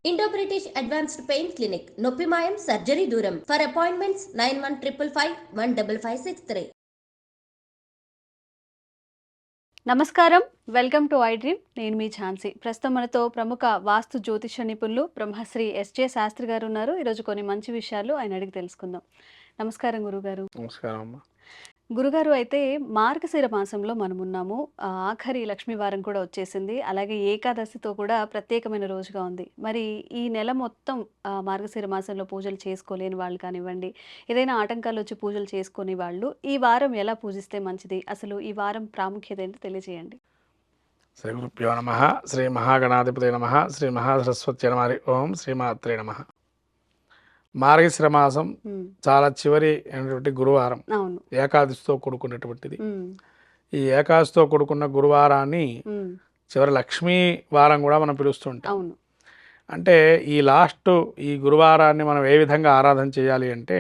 Indo British advanced pain clinic, నొప్పి మాయం, surgery దూరం. For appointments 9155515563. నమస్కారం, వెల్కమ్ టు ఐ డ్రీమ్. నేను మీ ఝాన్సీ. ప్రస్తుతం మనతో ప్రముఖ వాస్తు జ్యోతిష నిపుణులు బ్రహ్మశ్రీ ఎస్జే శాస్త్రి గారు ఉన్నారు. ఈరోజు కొన్ని మంచి విషయాలు ఆయన అడిగి తెలుసుకుందాం. నమస్కారం గురుగారు. నమస్కారం అమ్మా. గురుగారు, అయితే మార్గశిర మాసంలో మనం ఉన్నాము. ఆఖరి లక్ష్మీవారం కూడా వచ్చేసింది. అలాగే ఏకాదశితో కూడా ప్రత్యేకమైన రోజుగా ఉంది. మరి ఈ నెల మొత్తం మార్గశిర మాసంలో పూజలు చేసుకోలేని వాళ్ళు కానివ్వండి, ఏదైనా ఆటంకాలు వచ్చి పూజలు చేసుకునే వాళ్ళు ఈ వారం ఎలా పూజిస్తే మంచిది? అసలు ఈ వారం ప్రాముఖ్యత ఏంటో తెలియజేయండి. శ్రీ గురుభ్యో నమః. శ్రీ మహాగణాధిపతే నమః. శ్రీ మహాసరస్వతి నమః. ఓం శ్రీమాత్రే నమః. మార్గశిర మాసం చాలా చివరి అయినటువంటి గురువారం, ఏకాదశితో కూడుకున్నటువంటిది. ఈ ఏకాదశితో కూడుకున్న గురువారాన్ని చివరి లక్ష్మీ వారం కూడా మనం పిలుస్తుంటాం. అంటే ఈ ఈ గురువారాన్ని మనం ఏ విధంగా ఆరాధన చేయాలి అంటే,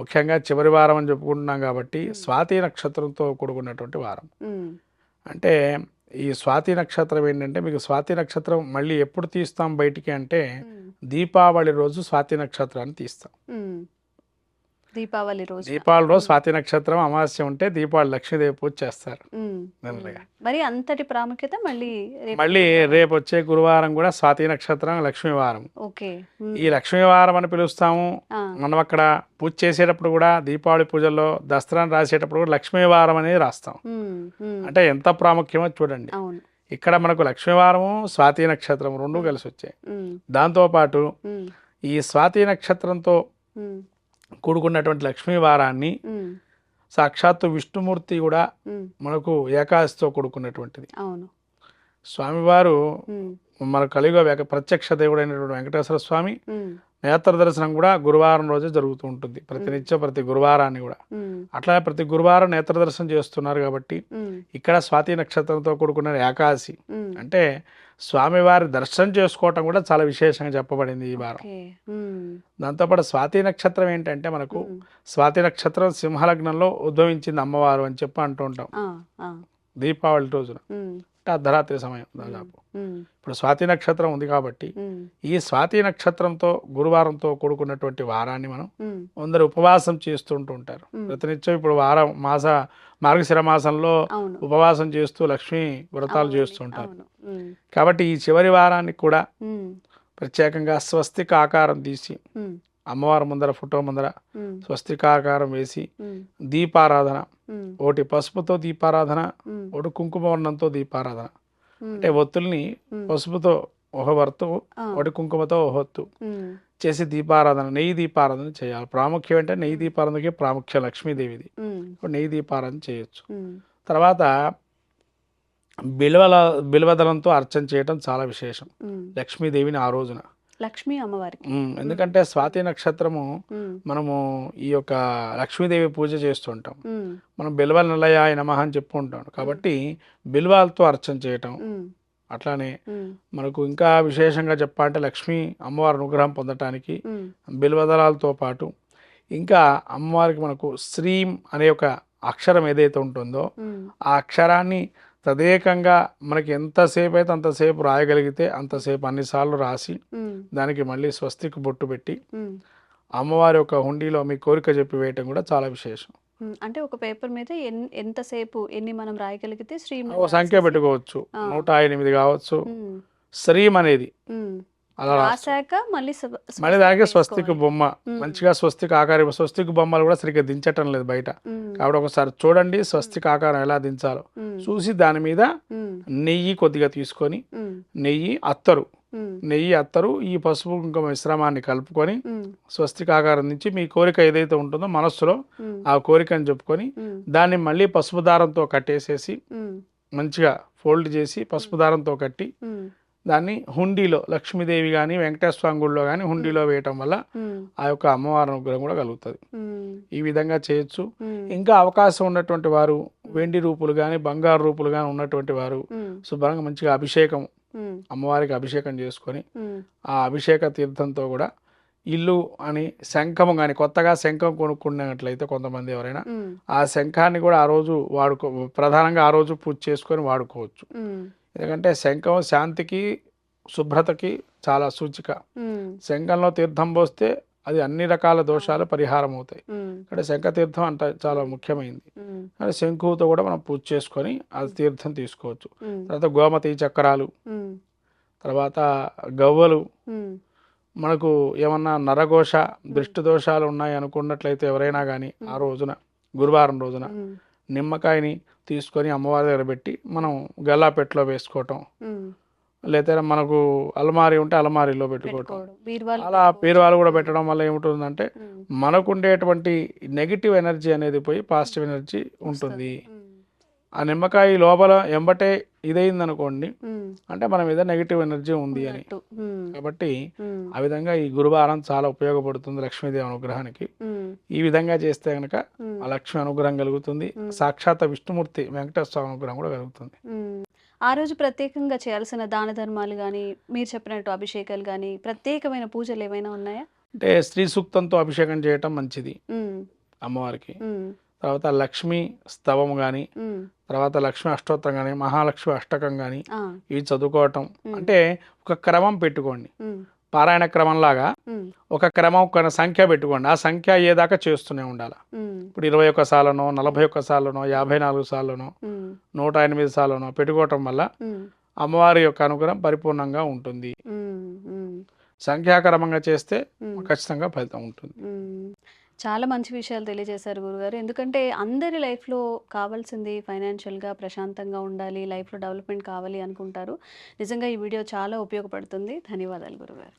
ముఖ్యంగా చివరి వారం అని చెప్పుకుంటున్నాం కాబట్టి స్వాతి నక్షత్రంతో కూడుకున్నటువంటి వారం. అంటే ఈ స్వాతి నక్షత్రం ఏంటంటే, మీకు స్వాతి నక్షత్రం మళ్ళీ ఎప్పుడు తీస్తాం బయటికి అంటే, దీపావళి రోజు స్వాతి నక్షత్రాన్ని తీస్తాం. దీపావళి రోజు స్వాతి నక్షత్రం అమావాస్య ఉంటే దీపావళి లక్ష్మీదేవి పూజ చేస్తారు. మరి అంతటి ప్రాముఖ్యత మళ్ళీ రేపు వచ్చే గురువారం కూడా స్వాతి నక్షత్రం లక్ష్మీవారం. ఈ లక్ష్మీవారం అని పిలుస్తాము. మనం అక్కడ పూజ చేసేటప్పుడు కూడా దీపావళి పూజల్లో దసరాను రాసేటప్పుడు కూడా లక్ష్మీవారం అనేది రాస్తాం. అంటే ఎంత ప్రాముఖ్యమో చూడండి. ఇక్కడ మనకు లక్ష్మీవారము స్వాతి నక్షత్రం రెండు కలిసి వచ్చాయి. దాంతోపాటు ఈ స్వాతి నక్షత్రంతో కూడుకున్నటువంటి లక్ష్మీవారాన్ని సాక్షాత్తు విష్ణుమూర్తి కూడా మనకు ఏకాదశితో కూడుకున్నటువంటిది. స్వామివారు మన కలియుగ ప్రత్యక్ష దేవుడైనటువంటి వెంకటేశ్వర స్వామి నేత్ర దర్శనం కూడా గురువారం రోజే జరుగుతూ ఉంటుంది. ప్రతి గురువారాన్ని కూడా అట్లానే ప్రతి గురువారం నేత్ర దర్శనం చేస్తున్నారు. కాబట్టి ఇక్కడ స్వాతి నక్షత్రంతో కూడుకున్న ఏకాదశి అంటే స్వామివారి దర్శనం చేసుకోవటం కూడా చాలా విశేషంగా చెప్పబడింది ఈ వారం. దాంతోపాటు స్వాతి నక్షత్రం ఏంటంటే, మనకు స్వాతి నక్షత్రం సింహలగ్నంలో ఉద్భవించింది అమ్మవారు అని చెప్పి అంటూ ఉంటాం. దీపావళి రోజున అర్ధరాత్రి సమయం దాదాపు. ఇప్పుడు స్వాతి నక్షత్రం ఉంది కాబట్టి ఈ స్వాతి నక్షత్రంతో గురువారంతో కూడుకున్నటువంటి వారాన్ని మనం అందరు ఉపవాసం చేస్తుంటూ ఉంటారు ప్రతినిత్యం. ఇప్పుడు మార్గశిర మాసంలో ఉపవాసం చేస్తూ లక్ష్మీ వ్రతాలు చేస్తుంటారు. కాబట్టి ఈ చివరి వారానికి కూడా ప్రత్యేకంగా స్వస్తిక ఆకారం తీసి అమ్మవారి ముందర ఫోటో ముందర స్వస్తిక ఆకారం వేసి దీపారాధన, ఒకటి పసుపుతో దీపారాధన, ఒకటి కుంకుమ వర్ణంతో దీపారాధన. అంటే ఒత్తుల్ని పసుపుతో ఒక వర్తు, ఒకటి కుంకుమతో ఒక ఒత్తు చేసి దీపారాధన, నెయ్యి దీపారాధన చేయాలి. ప్రాముఖ్యం అంటే నెయ్యి దీపారాధనకి ప్రాముఖ్యం లక్ష్మీదేవిది. నెయ్యి దీపారాధన చేయొచ్చు. తర్వాత బిల్వదళంతో అర్చన చేయటం చాలా విశేషం లక్ష్మీదేవిని ఆ రోజున, లక్ష్మీ అమ్మవారికి. ఎందుకంటే స్వాతి నక్షత్రము మనము ఈ యొక్క లక్ష్మీదేవి పూజ చేస్తుంటాం. మనం బిల్వ నిలయాయ నమః అని చెప్పుకుంటాం. కాబట్టి బిల్వాలతో అర్చన చేయటం. అట్లానే మనకు ఇంకా విశేషంగా చెప్పాలంటే లక్ష్మీ అమ్మవారి అనుగ్రహం పొందటానికి బిల్వదళాలతో పాటు ఇంకా అమ్మవారికి మనకు శ్రీం అనే ఒక అక్షరం ఏదైతే ఉంటుందో ఆ అక్షరాన్ని తదేకంగా మనకి ఎంతసేపు అయితే అంతసేపు రాయగలిగితే అంతసేపు అన్నిసార్లు రాసి దానికి మళ్ళీ స్వస్తికి బొట్టు పెట్టి అమ్మవారి యొక్క హుండీలో మీ కోరిక చెప్పి వేయటం కూడా చాలా విశేషం. అంటే ఒక పేపర్ మీద ఎంతసేపు ఎన్ని మనం రాయగలిగితే సంఖ్య పెట్టుకోవచ్చు. 108 కావచ్చు. శ్రీం అనేది అలా రాసాక మళ్ళీ దానికి స్వస్తికి బొమ్మ, మంచిగా స్వస్తికి ఆకారం. స్వస్తికి బొమ్మలు కూడా సరిగ్గా దించటం లేదు బయట. కాబట్టి ఒకసారి చూడండి స్వస్తికి ఆకారం ఎలా దించాలో చూసి దాని మీద నెయ్యి కొద్దిగా తీసుకొని నెయ్యి అత్తరు ఈ పసుపు కుంకుమ మిశ్రమాన్ని కలుపుకొని స్వస్తికి ఆకారం నుంచి మీ కోరిక ఏదైతే ఉంటుందో మనస్సులో ఆ కోరికని చెప్పుకొని దాన్ని మళ్ళీ పసుపు దారంతో కట్టేసేసి మంచిగా ఫోల్డ్ చేసి పసుపు దారంతో కట్టి దాన్ని హుండీలో లక్ష్మీదేవి కానీ వెంకటేశ్వర స్వామి గుడిలో కానీ హుండీలో వేయటం వల్ల ఆ యొక్క అమ్మవారి అనుగ్రహం కూడా కలుగుతుంది. ఈ విధంగా చేయొచ్చు. ఇంకా అవకాశం ఉన్నటువంటి వారు వెండి రూపులు కానీ బంగారు రూపులు కానీ ఉన్నటువంటి వారు శుభ్రంగా మంచిగా అభిషేకం, అమ్మవారికి అభిషేకం చేసుకొని ఆ అభిషేక తీర్థంతో కూడా ఇల్లు అని శంఖము కానీ కొత్తగా శంఖం కొనుక్కున్నట్లయితే కొంతమంది ఎవరైనా ఆ శంఖాన్ని కూడా ఆ రోజు ప్రధానంగా ఆ రోజు పూజ చేసుకొని వాడుకోవచ్చు. ఎందుకంటే శంఖం శాంతికి శుభ్రతకి చాలా సూచిక. ఉమ్, శంఖంలో తీర్థం పోస్తే అది అన్ని రకాల దోషాలు పరిహారం అవుతాయి. ఉమ్, ఇక్కడ శంఖ తీర్థం అంటే చాలా ముఖ్యమైనది. ఉమ్, అంటే శంఖుతో కూడా మనం పూజ చేసుకొని అది తీర్థం తీసుకోవచ్చు. ఉమ్, తర్వాత గోమతి చక్రాలు, ఉమ్, తర్వాత గవ్వలు, ఉమ్, మనకు ఏమన్నా నరఘోష దృష్టి దోషాలు ఉన్నాయి అనుకున్నట్లయితే ఎవరైనా కానీ ఆ రోజున గురువారం రోజున ఉమ్, నిమ్మకాయని తీసుకొని అమ్మవారి దగ్గర పెట్టి మనం గల్లాపెట్టలో వేసుకోవటం, ఉమ్, లేదా మనకు అలమారి ఉంటే అలమారీలో పెట్టుకోవటం. పెట్టుకోవడం, బీరువాలు అలా పీరువాలు కూడా పెట్టడం వల్ల ఏముంటుందంటే ఉమ్, మనకు ఉండేటువంటి నెగిటివ్ ఎనర్జీ అనేది పోయి పాజిటివ్ ఎనర్జీ ఉంటుంది. ఉమ్, ఆ నిమ్మకాయ లోపల ఎంబటే ఇదైంది అనుకోండి ఉమ్, అంటే మన మీద నెగిటివ్ ఎనర్జీ ఉంది అని. ఉన్నట్టు. ఉమ్, కాబట్టి ఉమ్, ఆ విధంగా ఈ గురువారం చాలా ఉపయోగపడుతుంది లక్ష్మీదేవి అనుగ్రహానికి. ఉమ్, ఈ విధంగా చేస్తే కనుక ఉమ్, ఆ లక్ష్మి అనుగ్రహం కలుగుతుంది. సాక్షాత్ విష్ణుమూర్తి వెంకటేశ్వర స్వామి అనుగ్రహం కూడా కలుగుతుంది. ఉమ్. ఆ రోజు ప్రత్యేకంగా చేయాల్సిన దాన ధర్మాలు కానీ మీరు చెప్పినట్టు అభిషేకాలు కానీ ప్రత్యేకమైన పూజలు ఏమైనా ఉన్నాయా? అంటే స్త్రీ సూక్తంతో అభిషేకం చేయటం మంచిది ఉమ్, అమ్మవారికి. ఉమ్, తర్వాత లక్ష్మీ స్తవం కానీ, ఉమ్, తర్వాత లక్ష్మీ అష్టోత్తరం కానీ, మహాలక్ష్మి అష్టకం కానీ ఆ, ఇవి చదువుకోవటం. అంటే ఒక క్రమం పెట్టుకోండి, ఉమ్, పారాయణ క్రమంలాగా ఉమ్, ఒక క్రమం ఒక సంఖ్య పెట్టుకోండి. ఆ సంఖ్య అయ్యేదాకా చేస్తూనే ఉండాలి. ఉమ్, ఇప్పుడు 21 సార్లనో 41 సార్లనో 54 సార్లనో ఉమ్, 108 సార్లనో పెట్టుకోవటం వల్ల ఉమ్, అమ్మవారి యొక్క అనుగ్రహం పరిపూర్ణంగా ఉంటుంది. ఉమ్, ఉమ్, సంఖ్యాక్రమంగా చేస్తే ఉమ్. ఖచ్చితంగా ఫలితం ఉంటుంది. మ్మ్. చాలా మంచి విషయాలు తెలియజేశారు గురుగారు. ఎందుకంటే అందరి లైఫ్లో కావాల్సింది ఫైనాన్షియల్గా ప్రశాంతంగా ఉండాలి, లైఫ్లో డెవలప్మెంట్ కావాలి అనుకుంటారు. నిజంగా ఈ వీడియో చాలా ఉపయోగపడుతుంది. ధన్యవాదాలు గురుగారు.